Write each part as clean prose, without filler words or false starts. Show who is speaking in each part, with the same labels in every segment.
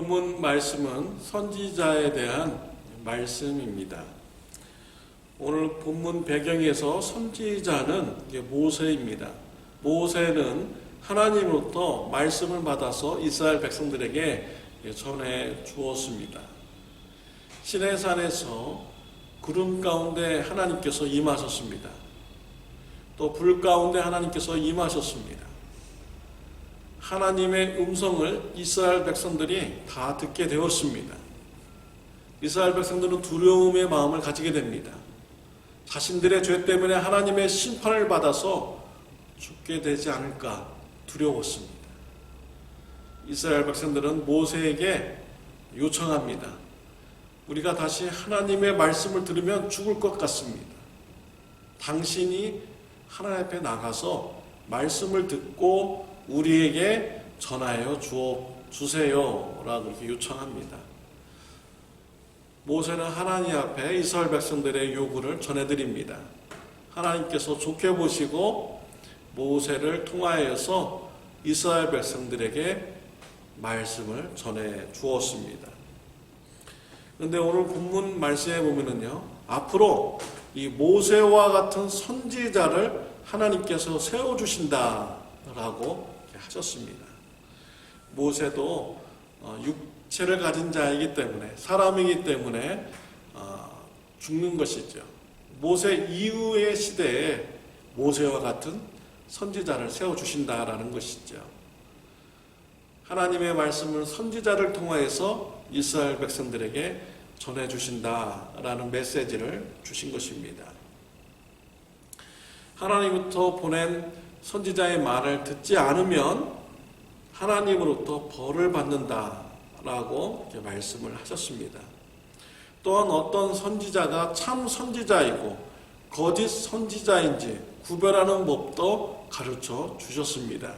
Speaker 1: 본문 말씀은 선지자에 대한 말씀입니다. 오늘 본문 배경에서 선지자는 모세입니다. 모세는 하나님으로부터 말씀을 받아서 이스라엘 백성들에게 전해 주었습니다. 시내산에서 구름 가운데 하나님께서 임하셨습니다. 또 불 가운데 하나님께서 임하셨습니다. 하나님의 음성을 이스라엘 백성들이 다 듣게 되었습니다. 이스라엘 백성들은 두려움의 마음을 가지게 됩니다. 자신들의 죄 때문에 하나님의 심판을 받아서 죽게 되지 않을까 두려웠습니다. 이스라엘 백성들은 모세에게 요청합니다. 우리가 다시 하나님의 말씀을 들으면 죽을 것 같습니다. 당신이 하나님 앞에 나가서 말씀을 듣고 우리에게 전하여 주세요 라고 이렇게 요청합니다. 모세는 하나님 앞에 이스라엘 백성들의 요구를 전해드립니다. 하나님께서 좋게 보시고 모세를 통하여서 이스라엘 백성들에게 말씀을 전해 주었습니다. 그런데 오늘 본문 말씀에 보면은요, 앞으로 이 모세와 같은 선지자를 하나님께서 세워주신다라고 하셨습니다. 모세도 육체를 가진 자이기 때문에, 사람이기 때문에 죽는 것이죠. 모세 이후의 시대에 모세와 같은 선지자를 세워주신다라는 것이죠. 하나님의 말씀을 선지자를 통하여서 이스라엘 백성들에게 전해주신다라는 메시지를 주신 것입니다. 하나님부터 보낸 선지자의 말을 듣지 않으면 하나님으로부터 벌을 받는다라고 이렇게 말씀을 하셨습니다. 또한 어떤 선지자가 참 선지자이고 거짓 선지자인지 구별하는 법도 가르쳐 주셨습니다.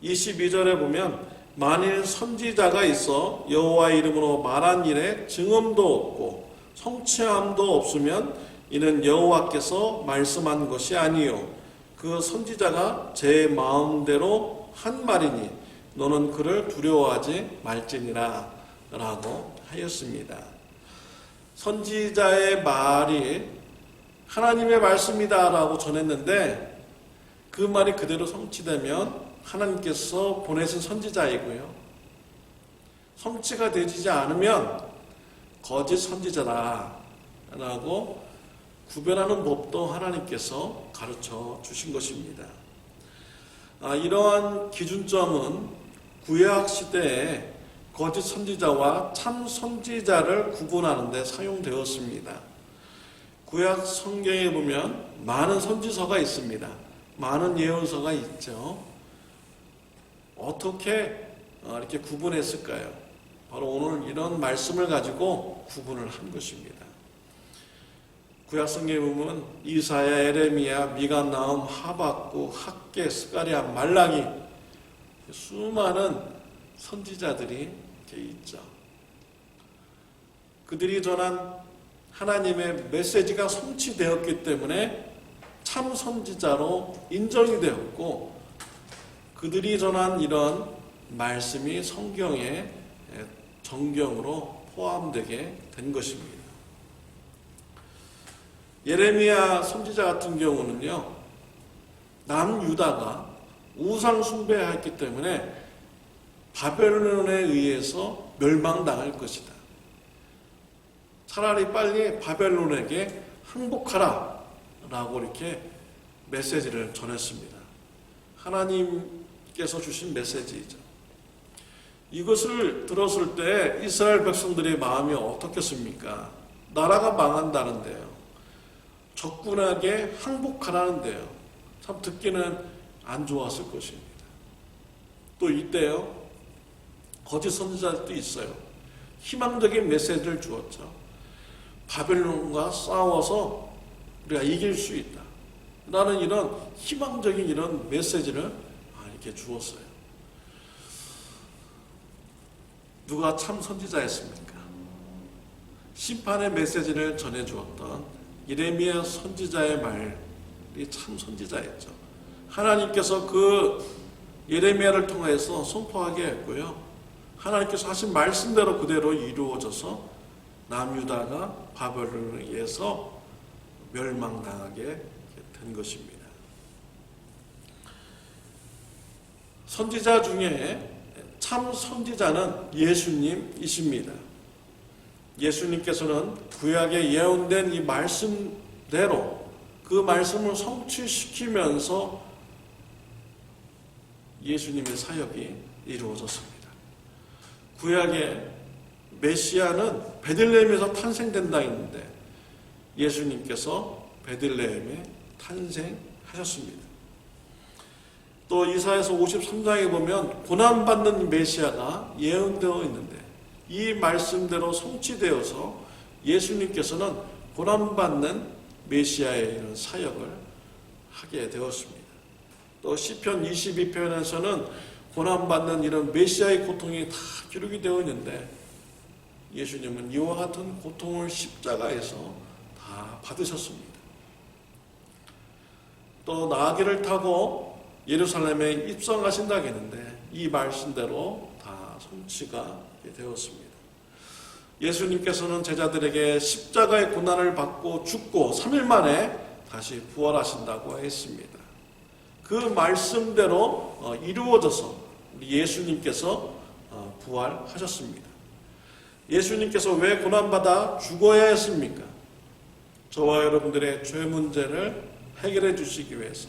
Speaker 1: 22절에 보면 만일 선지자가 있어 여호와의 이름으로 말한 일에 증언도 없고 성취함도 없으면 이는 여호와께서 말씀한 것이 아니요 그 선지자가 제 마음대로 한 말이니 너는 그를 두려워하지 말지니라 라고 하였습니다. 선지자의 말이 하나님의 말씀이다 라고 전했는데 그 말이 그대로 성취되면 하나님께서 보내신 선지자이고요, 성취가 되지 않으면 거짓 선지자다 라고 구별하는 법도 하나님께서 가르쳐 주신 것입니다. 이러한 기준점은 구약 시대에 거짓 선지자와 참 선지자를 구분하는 데 사용되었습니다. 구약 성경에 보면 많은 선지서가 있습니다. 많은 예언서가 있죠. 어떻게 이렇게 구분했을까요? 바로 오늘 이런 말씀을 가지고 구분을 한 것입니다. 구약 성경에 보면 이사야, 에레미야, 미가, 나훔, 하박국, 학개, 스가랴, 말라기 수많은 선지자들이 이렇게 있죠. 그들이 전한 하나님의 메시지가 성취되었기 때문에 참 선지자로 인정이 되었고, 그들이 전한 이런 말씀이 성경의 정경으로 포함되게 된 것입니다. 예레미야 선지자 같은 경우는요, 남유다가 우상 숭배했기 때문에 바벨론에 의해서 멸망당할 것이다. 차라리 빨리 바벨론에게 항복하라 라고 이렇게 메시지를 전했습니다. 하나님께서 주신 메시지이죠. 이것을 들었을 때 이스라엘 백성들의 마음이 어떻겠습니까? 나라가 망한다는데요, 적군에게 항복하라는데요, 참 듣기는 안 좋았을 것입니다. 또 이때요, 거짓 선지자들도 있어요. 희망적인 메시지를 주었죠. 바벨론과 싸워서 우리가 이길 수 있다 라는 이런 희망적인 이런 메시지를 이렇게 주었어요. 누가 참 선지자였습니까? 심판의 메시지를 전해주었던 예레미야 선지자의 말이 참 선지자였죠. 하나님께서 그 예레미야를 통해서 선포하게 했고요, 하나님께서 하신 말씀대로 그대로 이루어져서 남유다가 바벨론에 의해서 멸망당하게 된 것입니다. 선지자 중에 참 선지자는 예수님이십니다. 예수님께서는 구약에 예언된 이 말씀대로 그 말씀을 성취시키면서 예수님의 사역이 이루어졌습니다. 구약에 메시아는 베들레헴에서 탄생된다 했는데 예수님께서 베들레헴에 탄생하셨습니다. 또 이사야서 53장에 보면 고난받는 메시아가 예언되어 있는데 이 말씀대로 성취되어서 예수님께서는 고난받는 메시아의 이런 사역을 하게 되었습니다. 또 시편 22편에서는 고난받는 이런 메시아의 고통이 다 기록이 되어 있는데 예수님은 이와 같은 고통을 십자가에서 다 받으셨습니다. 또 나귀를 타고 예루살렘에 입성하신다고 했는데 이 말씀대로 다 성취가 되었습니다. 예수님께서는 제자들에게 십자가의 고난을 받고 죽고 3일 만에 다시 부활하신다고 했습니다. 그 말씀대로 이루어져서 우리 예수님께서 부활하셨습니다. 예수님께서 왜 고난받아 죽어야 했습니까? 저와 여러분들의 죄 문제를 해결해 주시기 위해서,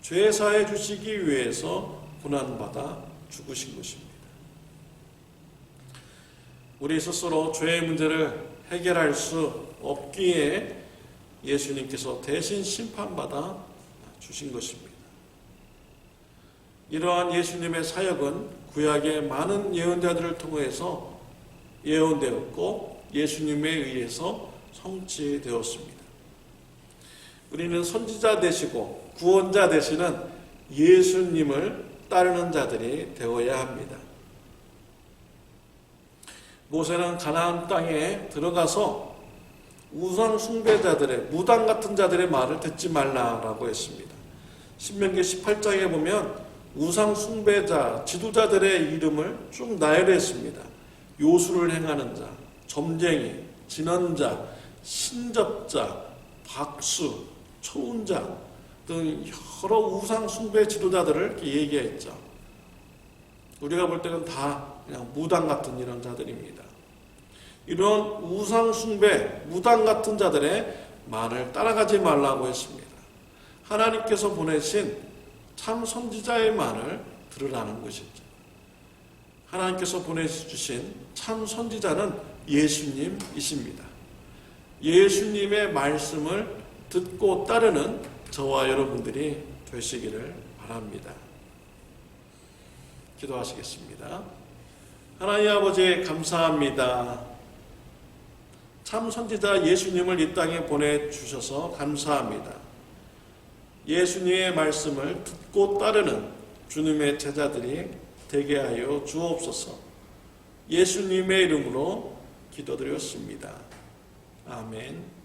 Speaker 1: 죄 사해 주시기 위해서 고난받아 죽으신 것입니다. 우리 스스로 죄의 문제를 해결할 수 없기에 예수님께서 대신 심판받아 주신 것입니다. 이러한 예수님의 사역은 구약의 많은 예언자들을 통해서 예언되었고 예수님에 의해서 성취되었습니다. 우리는 선지자 되시고 구원자 되시는 예수님을 따르는 자들이 되어야 합니다. 모세는 가나안 땅에 들어가서 우상 숭배자들의 무당 같은 자들의 말을 듣지 말라라고 했습니다. 신명기 18장에 보면 우상 숭배자 지도자들의 이름을 쭉 나열했습니다. 요술을 행하는 자, 점쟁이, 진언자, 신접자, 박수, 초운자 등 여러 우상 숭배 지도자들을 이렇게 얘기했죠. 우리가 볼 때는 다 그냥 무당 같은 이런 자들입니다. 이런 우상 숭배, 무당 같은 자들의 말을 따라가지 말라고 했습니다. 하나님께서 보내신 참 선지자의 말을 들으라는 것이죠. 하나님께서 보내주신 참 선지자는 예수님이십니다. 예수님의 말씀을 듣고 따르는 저와 여러분들이 되시기를 바랍니다. 기도하시겠습니다. 하나님 아버지 감사합니다. 참 선지자 예수님을 이 땅에 보내주셔서 감사합니다. 예수님의 말씀을 듣고 따르는 주님의 제자들이 되게 하여 주옵소서. 예수님의 이름으로 기도드렸습니다. 아멘.